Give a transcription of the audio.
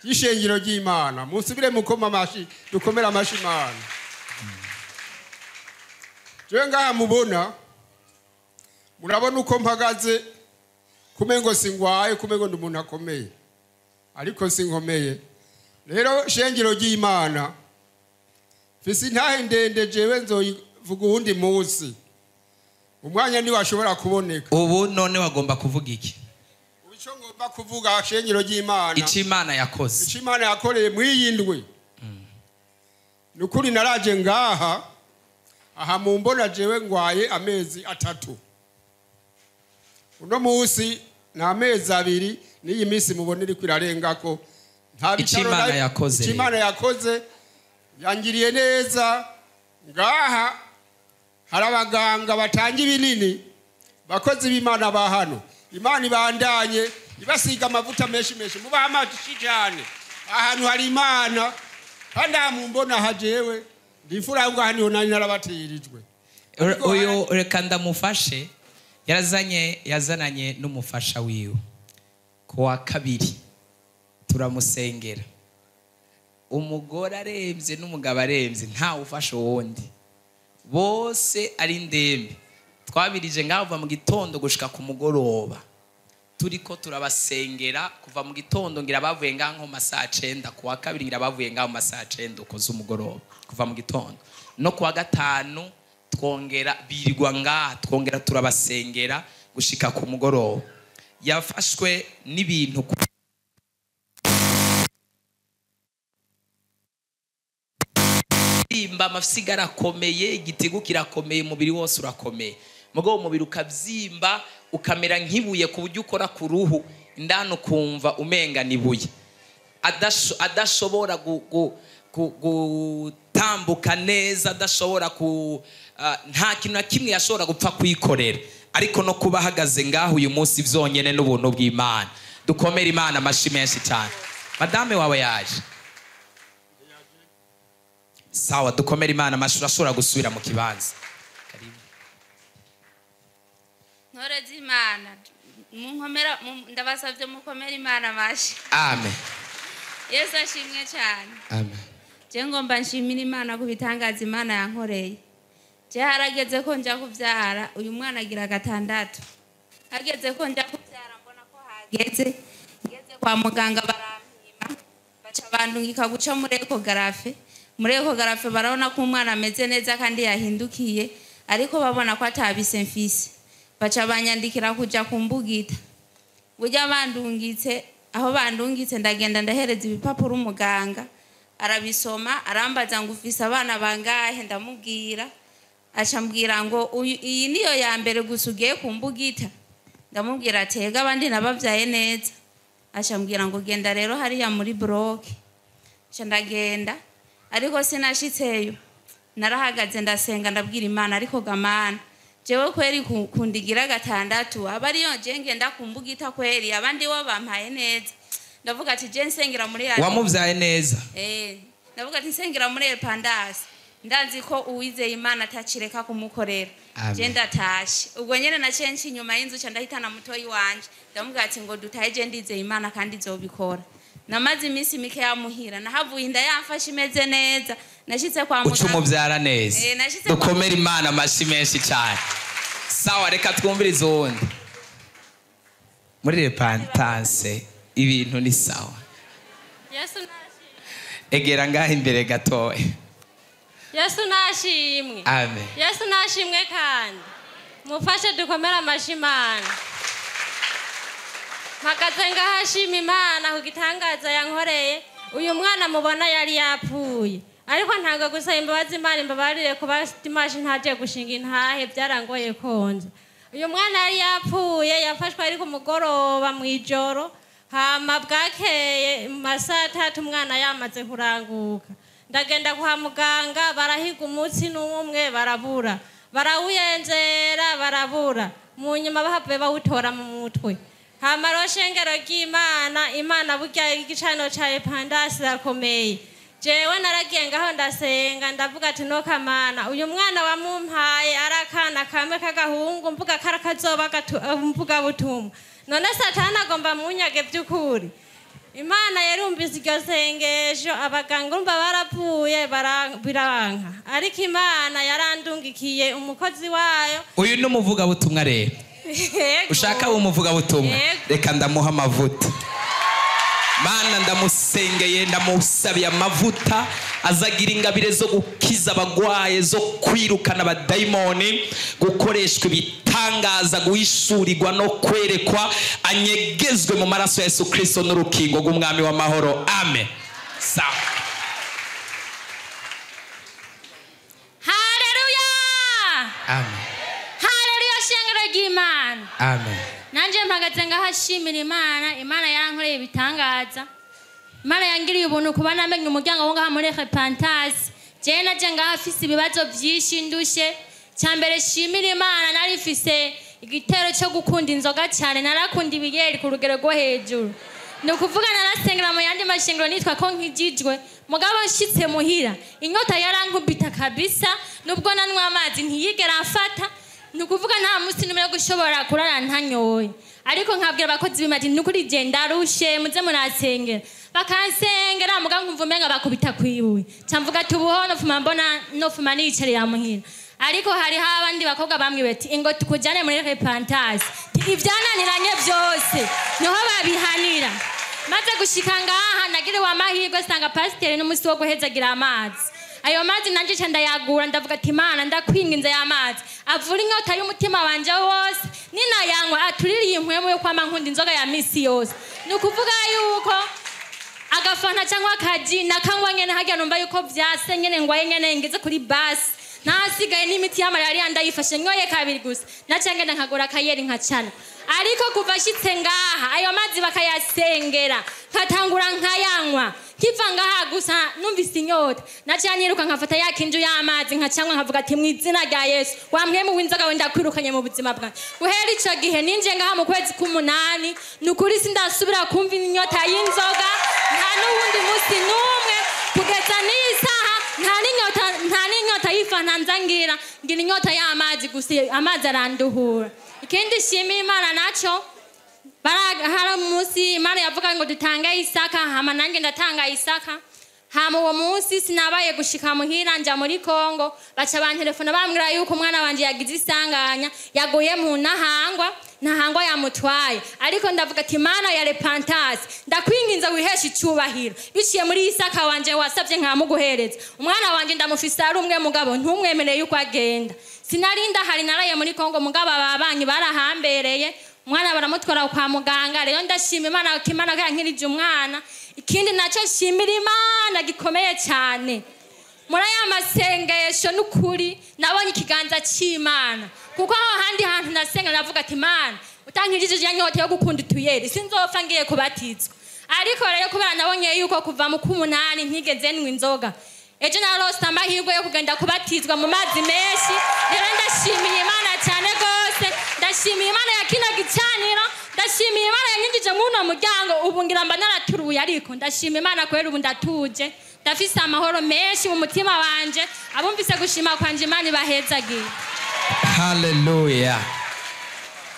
y'ishengero ry'Imana. Musubire mukoma amashi, dukomera amashi Imana. Je ngaha mubona, murabona uko mpagaze, kumengo singwaye, kumengo ndi umuntu akomeye. Ariko sinkomeye. Rero shengero ry'Imana, fisi ntahe ndende jewe nzovuga uwundi munsi. Umwanya ni washobora kuboneka. Ubu none wagomba kuvuga iki? Ubico ngomba kuvuga shengero ry'Imana. Ici Imana yakoze. Ici Imana yakoreye mwiyindwe. Nukuri naraje ngaha, aha mumbona jewe ngwaye amezi 3. Uno munsi na amezi 2 n'iyi minsi mubonera kwirarengako. Nta bitaro Imana yakoze. Ici Imana yakoze yangiriye neza ngaha. Hari abaganga batanga ibinini bakozi b'Imana ba hano. Imana ibandanye ibasiga amavuta menshi mubaha amazi cyane. Ahantu hari Imana kandi mumbona hajewe ndifura ngo hano nari narabatirijwe. Uyo reka ndamufashe yazananye n'umufasha wiwe kuwa kabiri turamusengera. Umugore aremvye n'umugabo aremvye nta ufasha wundi. Bose ari ndembe. Twabirije ngava mu gitondo gushika ku mugoroba. Turiko turabasengera kuva mu gitondo ngira bavuye nganko masaha 9 kuwa kabiri ngira bavuye nganko masaha 9 ukoze umugoroba kuva mu gitondo. No kuwa gatanu twongera birirwa ngaha twongera turabasengera gushika ku mugoroba. Yafashwe n'ibintu imba mafsigara komeye igitigu kirakomeye umubiri wose urakomeye mugo umubiri ukavyimba ukamera nkibuye ku buryo ukora ku ruhu indano kumva umenga nibuye adashobora gutambuka neza adashobora nta kintu na kimwe yashobora gupfa kwikorera ariko no kuba hagaze ngaho uyu munsi vyonyene n'ubuntu bw'Imana dukomera Imana amashi menshi cyane. Madame wawe yaje sawa dukomera Imana amashuri ashobora gusubira mu kibanza. Karibu. Ntore z'Imana munkomera ndabasavye mukomera Imana amashi. Amen. Yesu ashimwe cyane. Amen. Je ngomba nshimira Imana kubitangaza Imana yankoreye. Je harageze ko nja kuvyara uyu mwana agira 6. Hageze ko nja kuvyara mbona ko hageze ngeze kwa muganga barampima baca bandungika guca muri ecographe. Muri ecographe barabona ko umwana ameze neza kandi yahindukiye ariko babona ko atabise mfise. Baca banyandikira kuja kumbugita. Burya bandungitse aho bandungitse ndagenda ndahereza ibipapuro umuganga arabisoma arambaza ngo ufise abana bangahe ndamubwira acambwira ngo iyi niyo ya mbere gusugiye kumbugita ndamubwira atega abandi nabavyaye neza acambwira ngo genda rero hariya muri block ndagenda ariko sinashitseyo narahagaze ndasenga ndabwira Imana ariko gamana jewe kweri kundigira 6 abariyo je ngenda kumbugita kweri abandi wo bampaye neza ndavuga ati je nsengera muri ya wamuvyaye neza ndavuga ati nsengera muri Pandasi ndanzi ko uwizeye Imana atacireka kumukorera je ndatashe ubwo nyene na censhi inyuma y'inzu ca ndahitana mutoyi wanje ndavuga ati ngo dutaye je ndizeye Imana kandi zobikora. Namaze iminsi mike yamuhira nahavuye inda yamfashe imeze neza nashitse kwa muganga ucumuvyara neza dukomera Imana amashi menshi cyane. Sawa reka twumvirize wundi muri repentance ibintu ni sawa. Yesu nashimwe. Egera ngaho imbere gatoya. Yesu nashimwe. Amen. Yesu nashimwe kandi mufashe dukomera amashi Imana. Mpagaze ngahashima Imana kugitangaza yankoreye uyu mwana mubona yari yapfuye ariko ntago gusa imbabazi Imana imbabarire kuba Dimashi ntaje gushinga intahe byarangoye konza. Uyu mwana yari yapfuye yafashwe ari ku mugoroba mu ijoro hama bwakeye masaha 3 umwana yamaze kuranguka ndagenda kwa muganga barahiga umutsi n'umwe barabura barawuyenzera barabura mu nyuma bahavuye bawutora mu mutwe. Hama roshengero ry'Imana Imana burya igicano ca Pandasi rakomeye. Jewe naragiye ngaho ndasenga ndavuga ati no kamana uyu mwana wamumpaye arakana kamwe kagahungu mvuga karakazoba mvuga butumwa none satani agomba munyage by'ukuri Imana yarumvise iryo sengesho abaganga urumva barapfuye biranka ariko Imana yarandungikiye umukozi wayo. Uyu ni umuvugabutumwa rero. Ushaka umuvugabutumwa reka ndamuha amavuta. Mana ndamusengeye ndamusabiye amavuta azagira ingabire zo gukiza abagwaye, zo kwirukana abadayimoni, gukoreshwa ibitangaza, guhishurirwa no kwerekwa, anyegezwe mu maraso ya Yesu Kristo n'urukingo rw'umwami w'amahoro. Amen. Sawa. Haleluya. Amen. Haleluya shengero ry'Imana. Amen. Nanje mpagaze ngahashimira Imana yarankoreye ibitangaza. Imana yangiriye ubuntu kuba namenye umuryango wo ngaha muri Repentance. Je naje ngahafise ibibazo byinshi ndushe. Cyambere shimira Imana nari fise igitero cyo gukunda inzoga cyane, narakunda ibigeri ku rugero rwo hejuru. Ni ukuvuga narasengera mu yandi mashengero nitwa ko nkijijwe, mugabo nshitse muhira inyota yarankubita kabisa, nubwo nanwa amazi ntiyigera afata. Ni ukuvuga nta munsi n'umwe gushobora kurara ntanyoye, ariko nkabwira abakozi b'imati n'ukuri je ndarushe muze murasengera, bakansengera muga nkumva umenga bakubita kwibuye, camvuga ati ubuhono fuma mbona no fuma niyicarira muhira. Ariko hari abandi bakobwa bamwe bati ingo tukujane muri Repentance, ivyananiranye byose niho babihanira. Maze gushika ngaha nagiriwe amahirwe sanga pasiteri n'umusi wo guhezagira amazi. Ayo mazi nanje cyanda yagura ndavuga ati Imana ndakwinginze ya mazi avura inyota y'umutima wanje wose, ninayanywa atuririye impwemu yo kwama nkunda inzoga ya misi yose. Ni ukuvuga yuko agafanta cyangwa akaji nakanywa nyene hajya numva yuko vyase nyene ngwaye nyene ngeze kuri basi, nasigaye n'imiti ya malaria ndayifashe nyoye kabiri gusa, nacangenda nkagura kayeri nkacana. Ariko kuva shitse ngaha ayo mazi bakayasengera nkatangura nkayanywa, kiva ngaha gusa numvise inyota, nacanyiruka nkafata yakinju y'amazi nkacanywa nkavuga ati mu izina rya Yesu wamwemu w'inzoga wenda kwirukanye mu buzima bwanjye. Guhera ico gihe ninje ngaha mu kwezi k'umunani nukuri sindasubira kumva inyota y'inzoga, nta n'uwundi musi n'umwe kugeza n'isaha nta n'inyota y'ifanta nzangira, ngira inyota y'amazi gusa, amazi aranduhura. Ikindi shimira Imana naco hari umunsi Imana yavuga ngo dutange Isaka, hama nange ndatanga Isaka. Hama uwo munsi sinabaye gushika muhira nja muri Kongo, baca bantelefona bambwira yuko umwana wanje yagize isanganya yaguye mu ntahangwa yamutwaye. Ariko ndavuga ati Imana ya Repentance ndakwinginze wihesha icubahiro, biciye muri Isaka wanje wasavye nkamuguhereza. Umwana wanje ndamufise ari umwe mugabo ntumwemereye yuko agenda. Sinarinda hari naraye muri Kongo mugabo ababanyi barahambereye, umwana baramutwara kwa muganga. Rero ndashima Imana ko Imana yankirije umwana. Ikindi naco shimira Imana gikomeye cyane muri aya masengesho n'ukuri nabonye ikiganza cy'Imana, kuko aho handi hantu nasenga navuga ati Imana utankirije yanyote yo gukunda utuyeri sinzopfa ngiye kubatizwa. Ariko rero kubera nabonye yuko kuva mu kumunani ntigeze nywa inzoga, ejo narose amahirwe yo kugenda kubatizwa mu mazi menshi. Rero ndashimiye Imana cyane gose, ndashimiye Imana ya kino gicaniro, ndashimiye Imana yanyinjije mu no muryango, ubu ngira mba naraturuye. Ariko ndashimiye Imana kwera ubu ndatuje, ndafise amahoro menshi mu mutima wanje. Abumvise gushima kwanje Imana ibahezagiye. Hallelujah.